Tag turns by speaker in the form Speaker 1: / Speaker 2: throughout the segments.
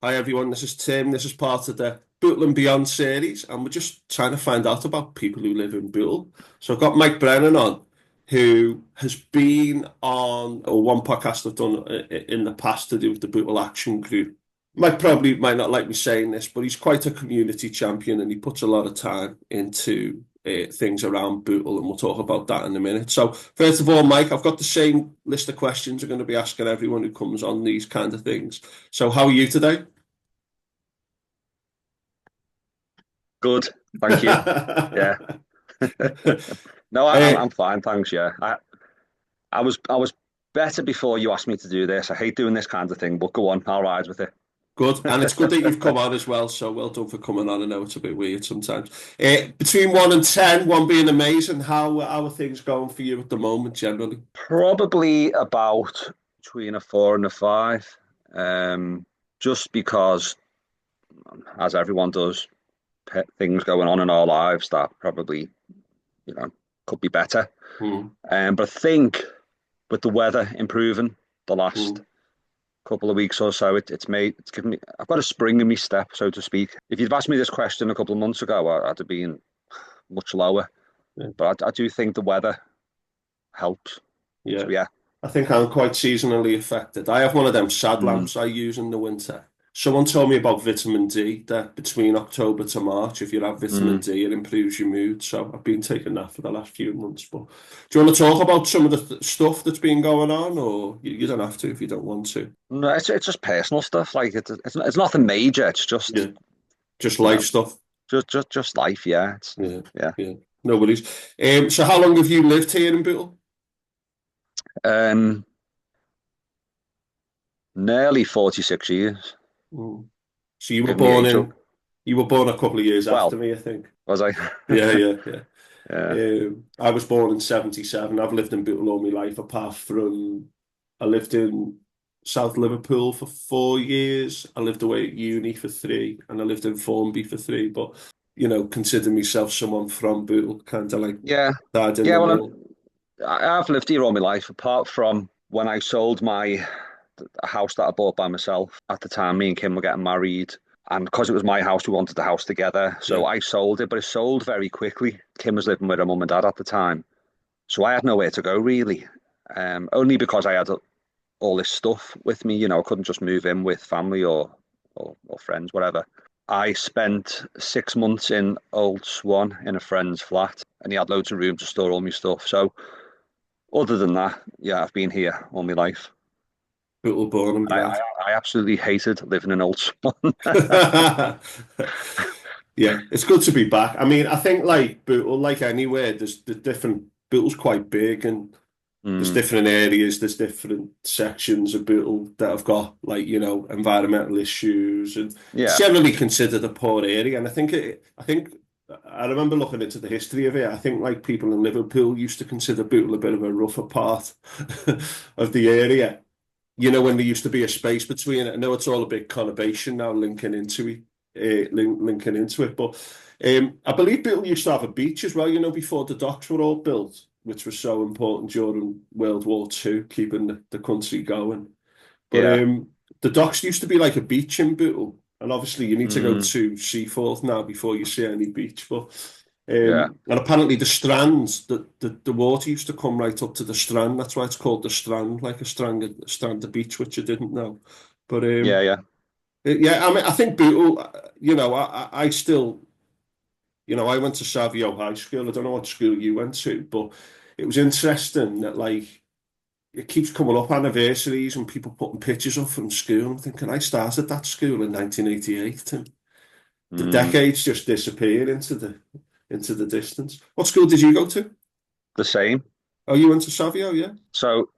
Speaker 1: Hi everyone, this is Tim. This is part of the Bootle and Beyond series, and we're just trying to find out about people who live in Bootle. So I've got Mike Brennan on, who has been on one podcast I've done in the past to do with the Bootle Action Group. Mike probably might not like me saying this, but he's quite a community champion and he puts a lot of time into things around Bootle, and we'll talk about that in a minute. So first of all, Mike, I've got the same list of questions I'm going to be asking everyone who comes on these kind of things. So how are you today?
Speaker 2: Good, thank you. Yeah. No,
Speaker 1: Uh,
Speaker 2: I'm fine, thanks. Yeah. I was better before you asked me to do this. I hate doing this kind of thing, but go on, I'll ride with it.
Speaker 1: Good, and it's good that you've come on as well. So well done for coming on. I know it's a bit weird sometimes. Between 1 and 10, one being amazing, how are things going for you at the moment generally?
Speaker 2: Probably about between a 4 and a 5. Just because, as everyone does, things going on in our lives that probably, could be better.
Speaker 1: Hmm.
Speaker 2: But I think with the weather improving the last
Speaker 1: Hmm.
Speaker 2: couple of weeks or so, it's given me, I've got a spring in my step, so to speak. If you'd asked me this question a couple of months ago, I'd have been much lower.
Speaker 1: Yeah.
Speaker 2: But I do think the weather helps.
Speaker 1: Yeah.
Speaker 2: So yeah.
Speaker 1: I think I'm quite seasonally affected. I have one of them sad
Speaker 2: Mm,
Speaker 1: lamps I use in the winter. Someone told me about vitamin D, that between October to March, if you have vitamin
Speaker 2: mm.
Speaker 1: D, it improves your mood. So I've been taking that for the last few months. But do you want to talk about some of the stuff that's been going on, or you don't have to if you don't want to?
Speaker 2: No, it's just personal stuff. Like it's nothing major. It's just
Speaker 1: Yeah, just
Speaker 2: you
Speaker 1: life
Speaker 2: know
Speaker 1: stuff.
Speaker 2: just life. Yeah.
Speaker 1: Yeah,
Speaker 2: Yeah.
Speaker 1: yeah. No worries. So how long have you lived here in Bootle?
Speaker 2: Um, Nearly 46 years.
Speaker 1: Mm. So you were
Speaker 2: Giving me
Speaker 1: born
Speaker 2: age up.
Speaker 1: in, you were born a couple of years after
Speaker 2: Well,
Speaker 1: me, I think.
Speaker 2: was I?
Speaker 1: Yeah, yeah, yeah.
Speaker 2: Yeah.
Speaker 1: I was born in 77. I've lived in Bootle all my life, apart from I lived in South Liverpool for 4 years. I lived away at uni for three, and I lived in Formby for three. But, consider myself someone from Bootle, kind of like
Speaker 2: Yeah.
Speaker 1: died in
Speaker 2: Yeah.
Speaker 1: the
Speaker 2: Well,
Speaker 1: middle.
Speaker 2: I've lived here all my life, apart from when I sold my a house that I bought by myself. At the time, me and Kim were getting married, and because it was my house, we wanted the house together.
Speaker 1: Yeah,
Speaker 2: So I sold it, but it sold very quickly. Kim was living with her mum and dad at the time, so I had nowhere to go really. Only because I had all this stuff with me. I couldn't just move in with family or friends, whatever. I spent 6 months in Old Swan in a friend's flat, and he had loads of room to store all my stuff. So other than that, yeah, I've been here all my life.
Speaker 1: Bootle born and
Speaker 2: And I,
Speaker 1: bred.
Speaker 2: I, I absolutely hated living in Old Swan.
Speaker 1: Yeah, it's good to be back. I mean, I think like Bootle, like anywhere, there's the different Bootle's quite big, and there's
Speaker 2: Mm,
Speaker 1: different areas, there's different sections of Bootle that have got like, environmental issues, and it's
Speaker 2: yeah.
Speaker 1: generally considered a poor area. And I remember looking into the history of it. I think like people in Liverpool used to consider Bootle a bit of a rougher part of the area. When there used to be a space between it. I know it's all a big conurbation now, linking into it. But I believe Bootle used to have a beach as well. Before the docks were all built, which was so important during World War II, keeping the country going. But
Speaker 2: Yeah.
Speaker 1: the docks used to be like a beach in Bootle, and obviously you need to go
Speaker 2: Mm,
Speaker 1: to Seaforth now before you see any beach. But
Speaker 2: yeah.
Speaker 1: and apparently the strands, the water used to come right up to the strand. That's why it's called the strand, like a strand of beach, which I didn't know. But
Speaker 2: Yeah. Yeah.
Speaker 1: yeah, I mean, I think Bootle, I still, I went to Savio High School. I don't know what school you went to, but it was interesting that like it keeps coming up anniversaries and people putting pictures up from school. I'm thinking I started that school in 1988, and the
Speaker 2: Mm,
Speaker 1: decades just disappear into the distance. What school did you go to?
Speaker 2: the same.
Speaker 1: Oh, you went to Savio, yeah?
Speaker 2: So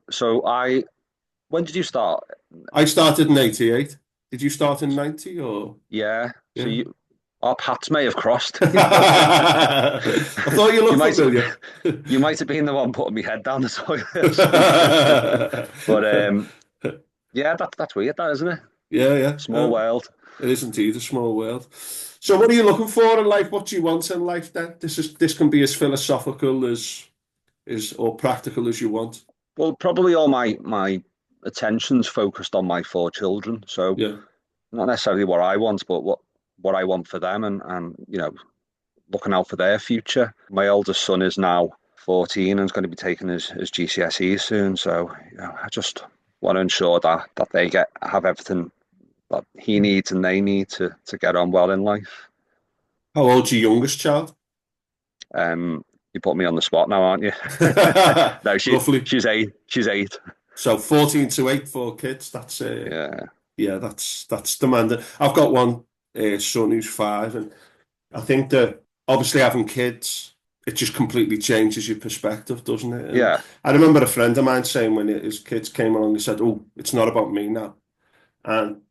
Speaker 2: when did you start?
Speaker 1: I started in 88. Did you start in 90 or?
Speaker 2: Yeah. So
Speaker 1: Yeah.
Speaker 2: our paths may have crossed.
Speaker 1: I thought you
Speaker 2: You
Speaker 1: looked
Speaker 2: might have,
Speaker 1: familiar.
Speaker 2: you might have been the one putting my head down the toilet. So, but yeah, that's weird, that isn't it?
Speaker 1: Yeah, yeah.
Speaker 2: Small world.
Speaker 1: It is indeed a small world. So what are you looking for in life? What do you want in life then? This can be as philosophical as or practical as you want.
Speaker 2: Well, probably all my attention's focused on my 4 children. So
Speaker 1: Yeah.
Speaker 2: not necessarily what I want, but what I want for them, and looking out for their future. My oldest son is now 14 and is going to be taking his GCSEs soon. So, I just want to ensure that they have everything that he needs and they need to get on well in life.
Speaker 1: How old's your youngest child?
Speaker 2: You put me on the spot now, aren't you? No,
Speaker 1: Roughly.
Speaker 2: she's eight. She's eight.
Speaker 1: So 14 to 8 for kids. That's
Speaker 2: Yeah.
Speaker 1: yeah, that's demanding. I've got one son who's 5, and I think that obviously having kids, it just completely changes your perspective, doesn't it? And
Speaker 2: Yeah.
Speaker 1: I remember a friend of mine saying when his kids came along, he said, "Oh, it's not about me now," and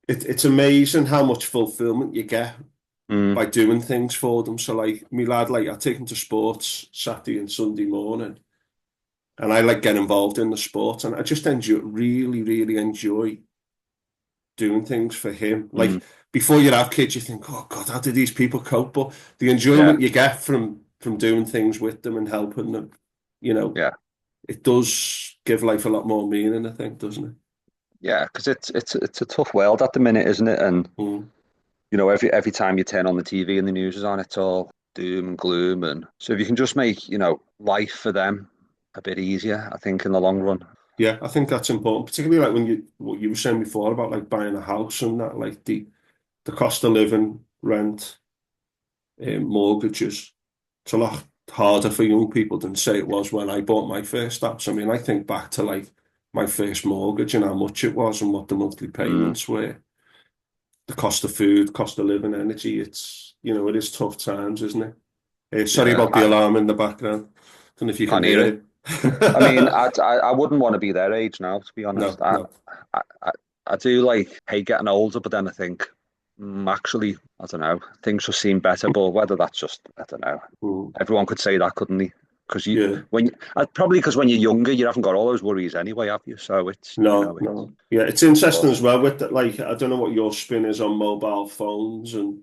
Speaker 1: it's amazing how much fulfillment you get
Speaker 2: Mm,
Speaker 1: by doing things for them. So like me lad, like I take him to sports Saturday and Sunday morning, and I like get involved in the sport, and I just really enjoy doing things for him.
Speaker 2: mm,
Speaker 1: Like before you have kids, you think, "Oh God, how do these people cope?" But the
Speaker 2: yeah.
Speaker 1: enjoyment you get from doing things with them and helping them, you know,
Speaker 2: Yeah.
Speaker 1: it does give life a lot more meaning, I think, doesn't it?
Speaker 2: Yeah. Because it's a tough world at the minute, isn't it? And
Speaker 1: Mm.
Speaker 2: every time you turn on the TV and the news is on, it's all doom and gloom. And so if you can just make, life for them a bit easier, I think in the long run.
Speaker 1: Yeah, I think that's important, particularly like when what you were saying before about like buying a house and that, like the cost of living, rent, mortgages. It's a lot harder for young people than say it was when I bought my first house. I mean, I think back to like my first mortgage and how much it was and what the monthly
Speaker 2: Mm,
Speaker 1: payments were. The cost of food, cost of living, energy. It's, it is tough times, isn't it? Sorry
Speaker 2: yeah,
Speaker 1: about the alarm in the background. Don't know if you can
Speaker 2: can't hear
Speaker 1: hear
Speaker 2: it.
Speaker 1: it.
Speaker 2: I mean, I wouldn't want to be their age now, to be honest.
Speaker 1: No, no.
Speaker 2: I, I, I do like hate getting older, but then I think actually, I don't know, things just seem better. But whether that's just, I don't know.
Speaker 1: Mm.
Speaker 2: Everyone could say that, couldn't they? Because
Speaker 1: Yeah.
Speaker 2: probably because when you're younger, you haven't got all those worries anyway, have you? So it's,
Speaker 1: No,
Speaker 2: it's.
Speaker 1: no. Yeah, it's interesting as well with that. Like, I don't know what your spin is on mobile phones and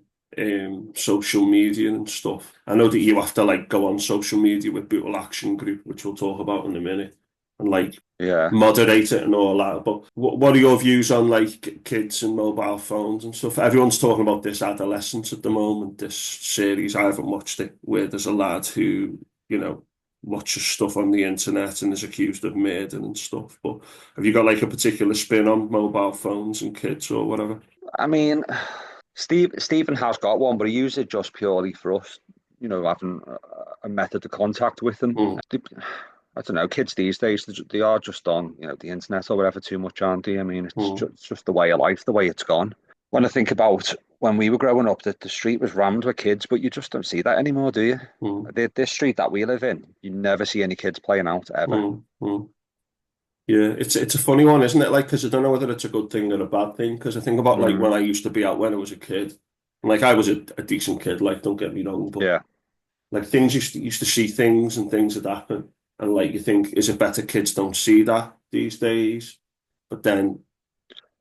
Speaker 1: social media and stuff. I know that you have to like go on social media with Bootle Action Group, which we'll talk about in a minute, and like
Speaker 2: Yeah.
Speaker 1: moderate it and all that. But what are your views on like kids and mobile phones and stuff? Everyone's talking about this adolescence at the moment. This series, I haven't watched it, where there's a lad who, watches stuff on the internet and is accused of murder and stuff. But have you got like a particular spin on mobile phones and kids or whatever?
Speaker 2: I mean, Stephen has got one, but he uses it just purely for us, having a method of contact with them.
Speaker 1: Mm,
Speaker 2: I don't know, kids these days, they are just on, the internet or whatever too much, aren't they? I mean,
Speaker 1: mm,
Speaker 2: it's just the way of life, the way it's gone. When I think about when we were growing up, that the street was rammed with kids, but you just don't see that anymore, do you?
Speaker 1: mm,
Speaker 2: This street that we live in, you never see any kids playing out ever.
Speaker 1: mm. Yeah, it's a funny one, isn't it? Like, because I don't know whether it's a good thing or a bad thing. Because I think about like
Speaker 2: Mm,
Speaker 1: when I used to be out when I was a kid, and like I was a decent kid. Like, don't get me wrong, but
Speaker 2: yeah.
Speaker 1: like things used to see things and things that happen, and like you think, is it better kids don't see that these days? But then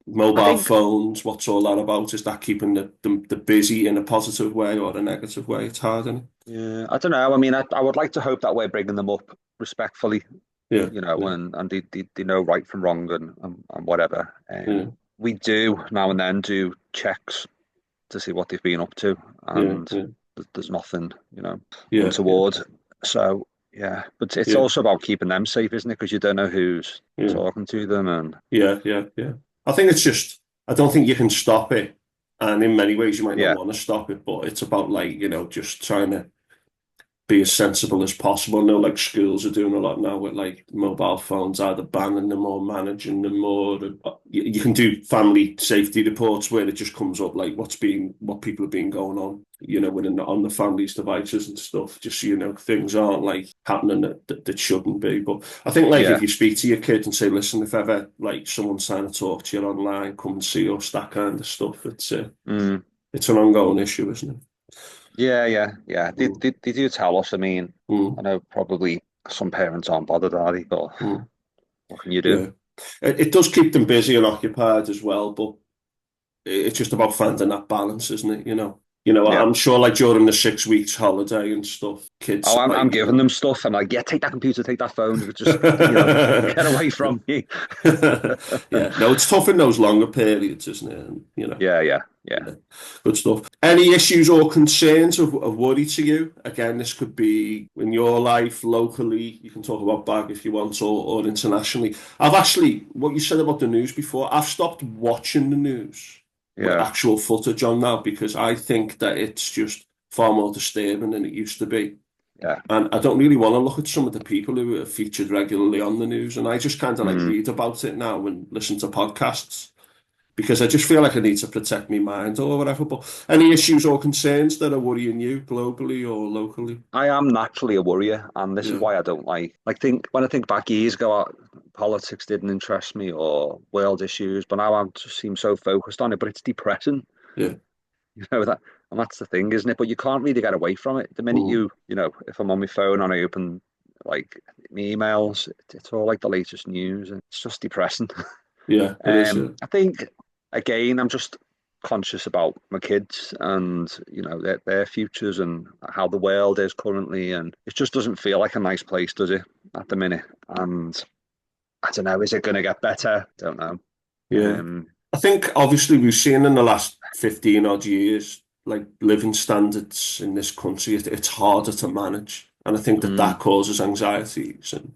Speaker 2: I
Speaker 1: mobile
Speaker 2: think,
Speaker 1: phones, what's all that about? Is that keeping the busy in a positive way or a negative way? It's hard, isn't it?
Speaker 2: yeah, I don't know. I mean, I would like to hope that we're bringing them up respectfully,
Speaker 1: Yeah, yeah,
Speaker 2: and they know right from wrong and whatever.
Speaker 1: yeah,
Speaker 2: We do now and then do checks to see what they've been up to,
Speaker 1: yeah,
Speaker 2: and
Speaker 1: yeah,
Speaker 2: there's nothing,
Speaker 1: yeah, yeah,
Speaker 2: untoward. So yeah, but it's
Speaker 1: yeah,
Speaker 2: also about keeping them safe, isn't it? Because you don't know who's
Speaker 1: yeah.
Speaker 2: talking to them, and
Speaker 1: Yeah, yeah, yeah. I think it's just, I don't think you can stop it. And in many ways, you might not
Speaker 2: yeah,
Speaker 1: want to stop it, but it's about like, just trying to be as sensible as possible. I know like schools are doing a lot now with like mobile phones, either banning them or managing them or you can do family safety reports where it just comes up like what people have been going on, within on the family's devices and stuff, just so things aren't like happening that shouldn't be. But I think like
Speaker 2: yeah,
Speaker 1: if you speak to your kids and say, listen, if ever like someone's trying to talk to you online, come and see us, that kind of stuff.
Speaker 2: mm,
Speaker 1: It's an ongoing issue, isn't it?
Speaker 2: yeah. They,
Speaker 1: Mm,
Speaker 2: they they do tell us. I mean, I
Speaker 1: mm,
Speaker 2: know probably some parents aren't bothered, are they? But
Speaker 1: mm.
Speaker 2: what can you do?
Speaker 1: Yeah. It does keep them busy and occupied as well, but it's just about finding that balance, isn't it?
Speaker 2: Yeah.
Speaker 1: I'm sure like during the 6 weeks holiday and stuff, kids
Speaker 2: Oh,
Speaker 1: are
Speaker 2: I'm
Speaker 1: like,
Speaker 2: giving them stuff. I'm like, yeah, take that computer, take that phone, just get away from me.
Speaker 1: yeah, no, it's tough in those longer periods, isn't it? And,
Speaker 2: Yeah, yeah, yeah.
Speaker 1: yeah, good stuff. Any issues or concerns of worry to you? Again, this could be in your life, locally. You can talk about back if you want, or internationally. I've actually, what you said about the news before, I've stopped watching the news with
Speaker 2: Yeah.
Speaker 1: actual footage on now because I think that it's just far more disturbing than it used to be.
Speaker 2: Yeah.
Speaker 1: And I don't really want to look at some of the people who are featured regularly on the news. And I just kind of like
Speaker 2: Mm.
Speaker 1: read about it now and listen to podcasts because I just feel like I need to protect my mind or whatever. But any issues or concerns that are worrying you globally or locally?
Speaker 2: I am naturally a worrier, and this is
Speaker 1: Yeah,
Speaker 2: why I don't like think when I think back years ago, politics didn't interest me or world issues, but now I just seem so focused on it. But it's depressing,
Speaker 1: yeah,
Speaker 2: that, and that's the thing, isn't it? But you can't really get away from it. The minute
Speaker 1: mm,
Speaker 2: if I'm on my phone and I open like my emails, it's all like the latest news, and it's just depressing.
Speaker 1: yeah, it is. Yeah,
Speaker 2: I think again, I'm just conscious about my kids and their futures and how the world is currently, and it just doesn't feel like a nice place, does it, at the minute? And I don't know, is it going to get better? Don't know.
Speaker 1: yeah.
Speaker 2: Um,
Speaker 1: I think obviously we've seen in the last 15 odd years, like living standards in this country, it's harder to manage. And I think that
Speaker 2: mm,
Speaker 1: that causes anxieties and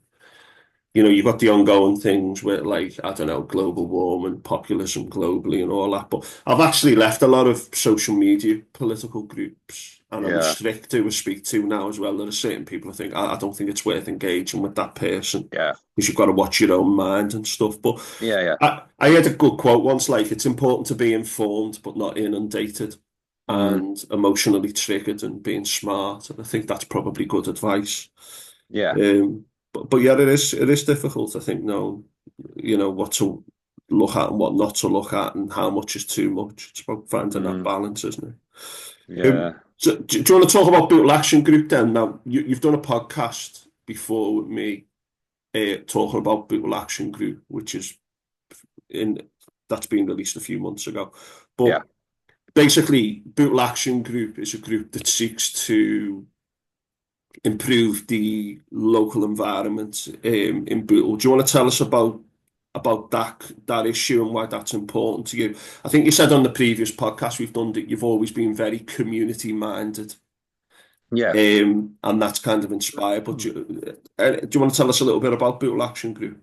Speaker 1: you've got the ongoing things with like, I don't know, global warming, populism globally and all that. But I've actually left a lot of social media political groups and I'm
Speaker 2: yeah,
Speaker 1: strict who I speak to now as well. There are certain people I think, I don't think it's worth engaging with that person
Speaker 2: yeah,
Speaker 1: because you've got to watch your own mind and stuff. But
Speaker 2: yeah, yeah.
Speaker 1: I had a good quote once, like, it's important to be informed but not inundated
Speaker 2: Mm,
Speaker 1: and emotionally triggered and being smart. And I think that's probably good advice.
Speaker 2: yeah.
Speaker 1: But yeah, it is difficult. I think know what to look at and what not to look at, and how much is too much. It's about finding that
Speaker 2: Mm,
Speaker 1: balance, isn't it?
Speaker 2: yeah.
Speaker 1: So do you want to talk about Bootle Action Group then? Now you've done a podcast before with me, talking about Bootle Action Group, which is in that's been released a few months ago.
Speaker 2: Yeah.
Speaker 1: But basically, Bootle Action Group is a group that seeks to improve the local environment in Bootle. Do you want to tell us about that issue and why that's important to you? I think you said on the previous podcast we've done that you've always been very community minded,
Speaker 2: Yeah.
Speaker 1: and that's kind of inspired. But do you want to tell us a little bit about Bootle Action Group?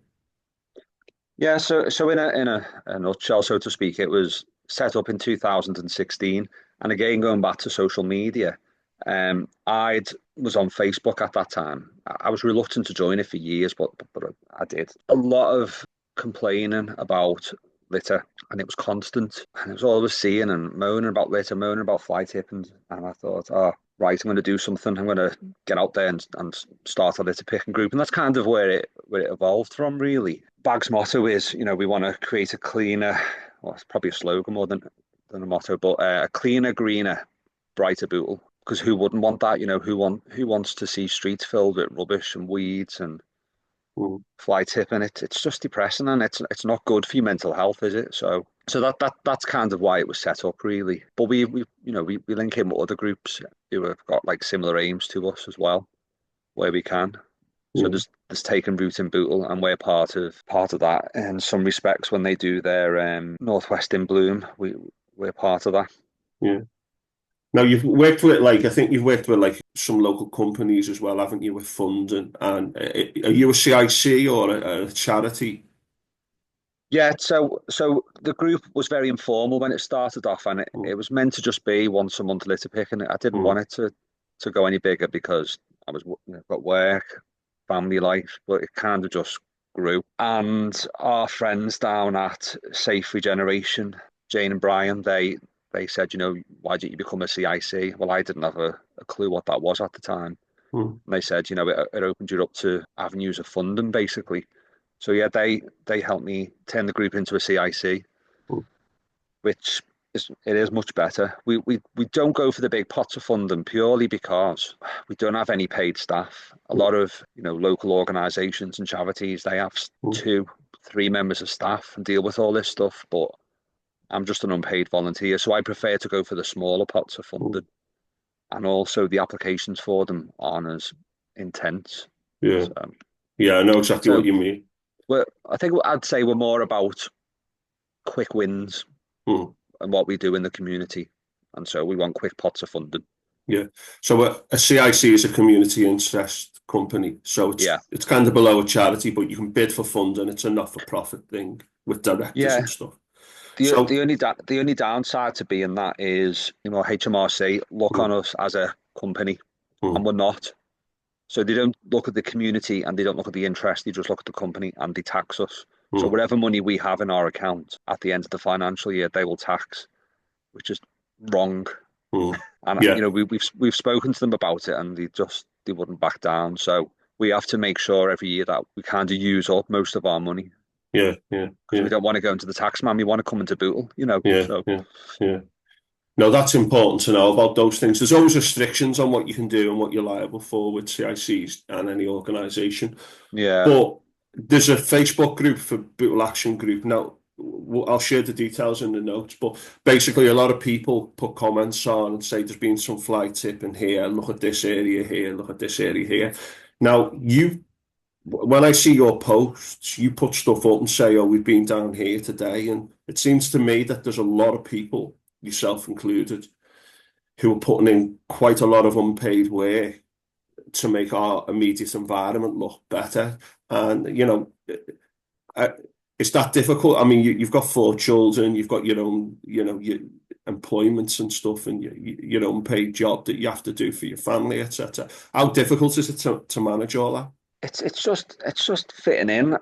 Speaker 2: Yeah, so in a nutshell, so to speak, it was set up in 2016. And again, going back to social media, I was on Facebook at that time. I was reluctant to join it for years, but I did. A lot of complaining about litter, and it was constant. And it was always seeing and moaning about litter, moaning about fly tipping. And I thought, oh, right, I'm going to do something. I'm going to get out there and start a litter picking group. And that's kind of where it evolved from, really. Bag's motto is, we want to create a cleaner, well, it's probably a slogan more than a motto, but a cleaner, greener, brighter Bootle. Because who wouldn't want that? Who wants to see streets filled with rubbish and weeds and
Speaker 1: Mm,
Speaker 2: fly tipping? It's just depressing, and it's not good for your mental health, is it? So that's kind of why it was set up, really. But we link in with other groups who have got like similar aims to us as well, where we can. So
Speaker 1: yeah,
Speaker 2: there's taken root in Bootle, and we're part of that in some respects. When they do their Northwest in Bloom, we're part of that.
Speaker 1: yeah. Now you've worked with like I think you've worked with like some local companies as well, haven't you, with funding? And are you a CIC or a charity?
Speaker 2: Yeah, so the group was very informal when it started off, and it
Speaker 1: Mm,
Speaker 2: was meant to just be once a month litter picking. I didn't
Speaker 1: mm,
Speaker 2: want it to go any bigger because I was got work, family life, but it kind of just grew. And our friends down at Safe Regeneration, Jane and Brian, they said, why didn't you become a CIC? Well, I didn't have a clue what that was at the time.
Speaker 1: mm,
Speaker 2: And they said, it opened you up to avenues of funding, basically. So yeah, they helped me turn the group into a CIC,
Speaker 1: mm,
Speaker 2: which it is much better. We don't go for the big pots of funding purely because we don't have any paid staff. A
Speaker 1: mm,
Speaker 2: lot of local organisations and charities, they have
Speaker 1: mm,
Speaker 2: two, three members of staff and deal with all this stuff. But I'm just an unpaid volunteer, so I prefer to go for the smaller pots of
Speaker 1: Mm.
Speaker 2: funding, and also the applications for them aren't as intense.
Speaker 1: Yeah.
Speaker 2: So,
Speaker 1: Yeah, I know exactly what
Speaker 2: so
Speaker 1: you mean.
Speaker 2: I think I'd say we're more about quick wins
Speaker 1: Mm.
Speaker 2: and what we do in the community, and so we want quick pots of funding.
Speaker 1: Yeah. So a CIC is a community interest company. So
Speaker 2: Yeah,
Speaker 1: it's kind of below a charity, but you can bid for funding. It's a not-for-profit thing with directors and
Speaker 2: yeah.
Speaker 1: stuff.
Speaker 2: The
Speaker 1: So
Speaker 2: the only the only downside to being that is, HMRC look on
Speaker 1: mm,
Speaker 2: us as a company, and
Speaker 1: mm,
Speaker 2: we're not. So they don't look at the community and they don't look at the interest. They just look at the company and they tax us. So
Speaker 1: mm,
Speaker 2: whatever money we have in our account at the end of the financial year, they will tax, which is wrong.
Speaker 1: mm.
Speaker 2: And
Speaker 1: Yeah,
Speaker 2: we've spoken to them about it, and they wouldn't back down. So we have to make sure every year that we kind of use up most of our money
Speaker 1: yeah, yeah,
Speaker 2: because we
Speaker 1: yeah,
Speaker 2: don't want to go into the tax man. We want to come into Bootle.
Speaker 1: yeah,
Speaker 2: So
Speaker 1: yeah, yeah. No, that's important to know about those things. There's always restrictions on what you can do and what you're liable for with CICs and any organisation.
Speaker 2: yeah,
Speaker 1: But there's a Facebook group for Bootle Action Group. Now, I'll share the details in the notes, but basically a lot of people put comments on and say there's been some fly tipping here, look at this area here, look at this area here. Now, when I see your posts, you put stuff up and say, oh, we've been down here today. And it seems to me that there's a lot of people, yourself included, who are putting in quite a lot of unpaid work to make our immediate environment look better. And, uh, it's that difficult. I mean, you've got 4 children, you've got your own, your employments and stuff, and your own paid job that you have to do for your family, etc. How difficult is it to manage all that?
Speaker 2: it's just fitting in,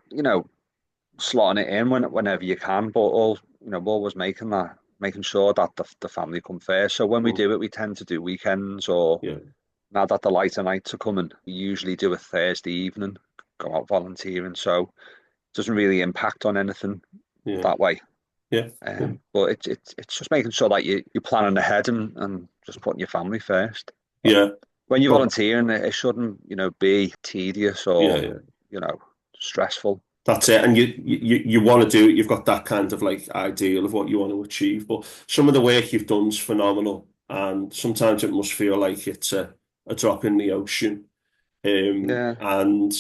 Speaker 2: slotting it in whenever you can, but always making sure that the family come first. So when we
Speaker 1: Mm,
Speaker 2: do it, we tend to do weekends, or
Speaker 1: yeah,
Speaker 2: now that the lighter nights are coming, we usually do a Thursday evening, go out volunteering. So it doesn't really impact on anything
Speaker 1: yeah,
Speaker 2: that way.
Speaker 1: yeah, yeah,
Speaker 2: But it's just making sure that you're planning ahead and just putting your family first. But
Speaker 1: yeah.
Speaker 2: when you're
Speaker 1: But
Speaker 2: volunteering, it shouldn't, be tedious
Speaker 1: yeah,
Speaker 2: or,
Speaker 1: yeah.
Speaker 2: you know, stressful.
Speaker 1: That's it. And you want to do it. You've got that kind of like ideal of what you want to achieve. But some of the work you've done is phenomenal. And sometimes it must feel like it's a drop in the ocean.
Speaker 2: Yeah,
Speaker 1: And,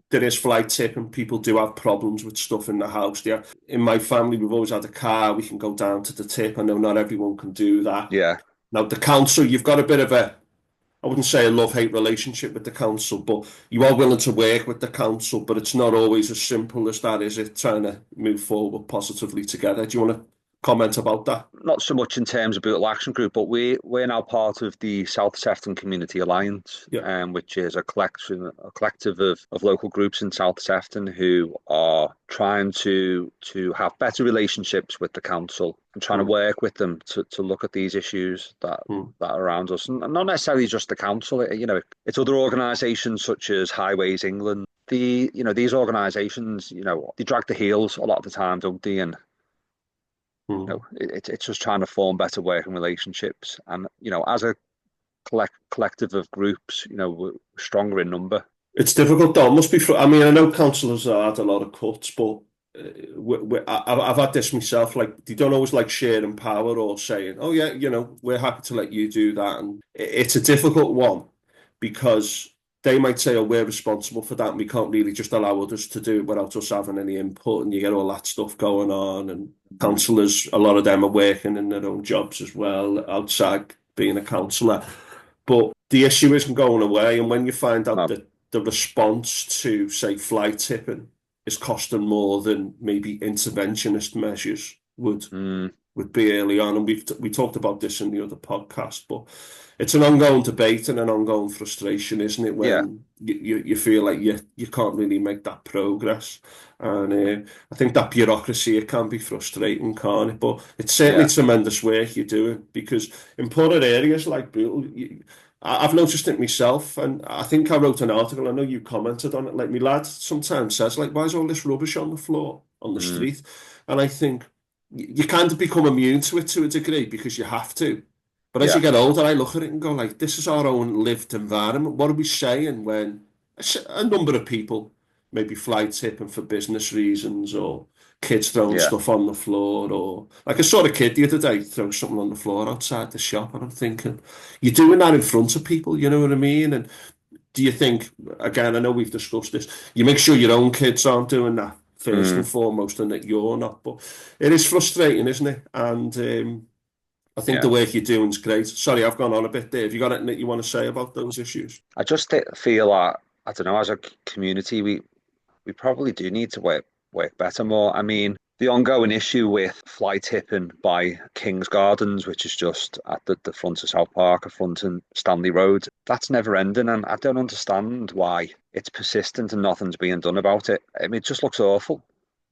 Speaker 1: there is flight tip and people do have problems with stuff in the house. Yeah. In my family, we've always had a car. We can go down to the tip. I know not everyone can do that.
Speaker 2: yeah.
Speaker 1: Now, the council, you've got a bit of I wouldn't say a love-hate relationship with the council, but you are willing to work with the council, but it's not always as simple as that, is it? Trying to move forward positively together. Do you want to comment about that?
Speaker 2: Not so much in terms of Bootle Action Group, but we're now part of the South Sefton Community Alliance,
Speaker 1: Yeah.
Speaker 2: which is a collective of local groups in South Sefton who are trying to have better relationships with the council and trying to
Speaker 1: Mm,
Speaker 2: work with them to look at these issues that
Speaker 1: mm,
Speaker 2: that are around us, and not necessarily just the council. It's other organisations such as Highways England. These organisations, they drag the heels a lot of the time, don't they? And
Speaker 1: mm.
Speaker 2: it's just trying to form better working relationships, and as a collective of groups, we're stronger in number.
Speaker 1: It's difficult though. It must be. I mean, I know councillors have had a lot of cuts, but I've had this myself. Like, they don't always like sharing power or saying, "Oh yeah, we're happy to let you do that." And it's a difficult one because they might say, "Oh, we're responsible for that, and we can't really just allow others to do it without us having any input." And you get all that stuff going on. And councillors, a lot of them are working in their own jobs as well outside being a councillor. But the issue isn't going away. And when you find out
Speaker 2: No.
Speaker 1: that the response to, say, fly tipping is costing more than maybe interventionist measures
Speaker 2: Mm,
Speaker 1: would be early on, and we talked about this in the other podcast, but it's an ongoing debate and an ongoing frustration, isn't it?
Speaker 2: yeah,
Speaker 1: When you feel like you can't really make that progress, and I think that bureaucracy, it can be frustrating, can't it? But it's certainly
Speaker 2: yeah,
Speaker 1: tremendous work you're doing, because in poorer areas like Bootle, I've noticed it myself, and I think I wrote an article. I know you commented on it. Like, my lad sometimes says, like, "Why is all this rubbish on the floor on the
Speaker 2: mm,
Speaker 1: street?" And I think you kind of become immune to it to a degree because you have to. But as you
Speaker 2: yeah,
Speaker 1: get older, I look at it and go, like, this is our own lived environment. What are we saying when a number of people maybe fly tipping for business reasons, or kids throwing
Speaker 2: Yeah.
Speaker 1: stuff on the floor, or like I saw a kid the other day throw something on the floor outside the shop, and I'm thinking, you're doing that in front of people, you know what I mean? And do you think, again, I know we've discussed this, you make sure your own kids aren't doing that first and
Speaker 2: Mm,
Speaker 1: foremost, and that you're not, but it is frustrating, isn't it? And I think the
Speaker 2: yeah.
Speaker 1: work you're doing is great. Sorry, I've gone on a bit there. Have you got anything that you want to say about those issues?
Speaker 2: I just feel that, I don't know, as a community, we probably do need to work better more. I mean, the ongoing issue with fly tipping by King's Gardens, which is just at the front of South Park, a front in Stanley Road, that's never ending, and I don't understand why it's persistent and nothing's being done about it. I mean, it just looks awful.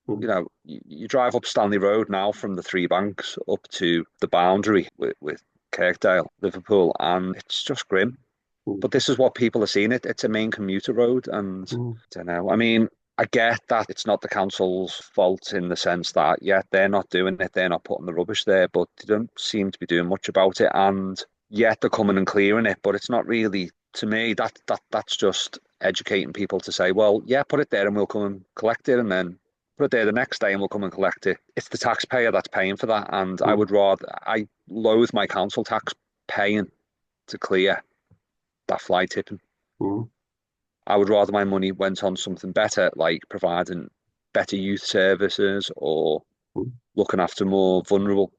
Speaker 1: Mm,
Speaker 2: You drive up Stanley Road now from the Three Banks up to the boundary with Kirkdale, Liverpool, and it's just grim.
Speaker 1: mm,
Speaker 2: But this is what people are seeing. It's a main commuter road, and
Speaker 1: mm,
Speaker 2: I don't know. I mean, I get that it's not the council's fault in the sense that, yeah, they're not doing it, they're not putting the rubbish there, but they don't seem to be doing much about it. And yet they're coming and clearing it, but it's not really, to me, that's just educating people to say, well, yeah, put it there and we'll come and collect it, and then put it there the next day and we'll come and collect it. It's the taxpayer that's paying for that, and
Speaker 1: mm,
Speaker 2: I loathe my council tax paying to clear that fly tipping.
Speaker 1: mm,
Speaker 2: I would rather my money went on something better, like providing better youth services or
Speaker 1: mm.
Speaker 2: looking after more vulnerable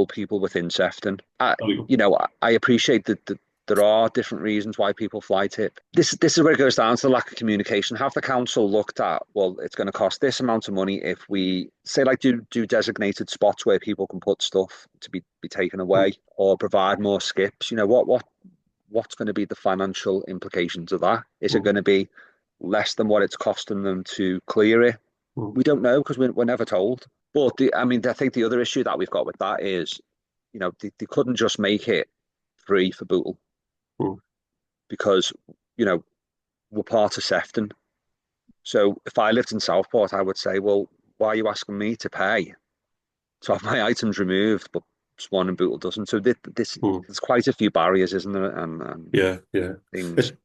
Speaker 2: people within Sefton.
Speaker 1: There we go.
Speaker 2: I appreciate that there are different reasons why people fly tip. This is where it goes down to the lack of communication. Have the council looked at, well, it's going to cost this amount of money if we say like do designated spots where people can put stuff to be taken
Speaker 1: Mm,
Speaker 2: away or provide more skips. What's going to be the financial implications of that? Is it
Speaker 1: mm,
Speaker 2: going to be less than what it's costing them to clear it?
Speaker 1: mm,
Speaker 2: We don't know because we're never told. But I mean, I think the other issue that we've got with that is, they couldn't just make it free for Bootle
Speaker 1: mm.
Speaker 2: because, you know, we're part of Sefton. So if I lived in Southport, I would say, well, why are you asking me to pay to have my items removed, but Swan and Bootle doesn't? So
Speaker 1: Mm.
Speaker 2: there's quite a few barriers, isn't there? And
Speaker 1: Yeah, yeah.
Speaker 2: things.
Speaker 1: It,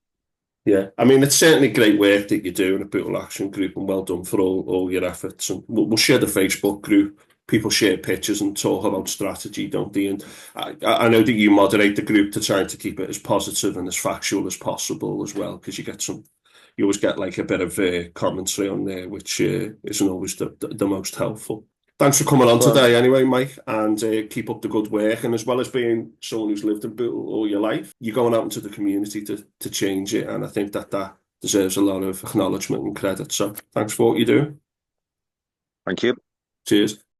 Speaker 1: yeah, I mean, it's certainly great work that you're doing at Bootle Action Group, and well done for all your efforts. And we'll share the Facebook group. People share pictures and talk about strategy, don't they? And I know that you moderate the group to try to keep it as positive and as factual as possible as well, because you always get like a bit of commentary on there, which isn't always the most helpful. Thanks for coming on
Speaker 2: Well,
Speaker 1: today anyway, Mike, and keep up the good work. And as well as being someone who's lived in Bootle all your life, you're going out into the community to change it. And I think that deserves a lot of acknowledgement and credit. So thanks for what you do.
Speaker 2: thank you.
Speaker 1: Cheers.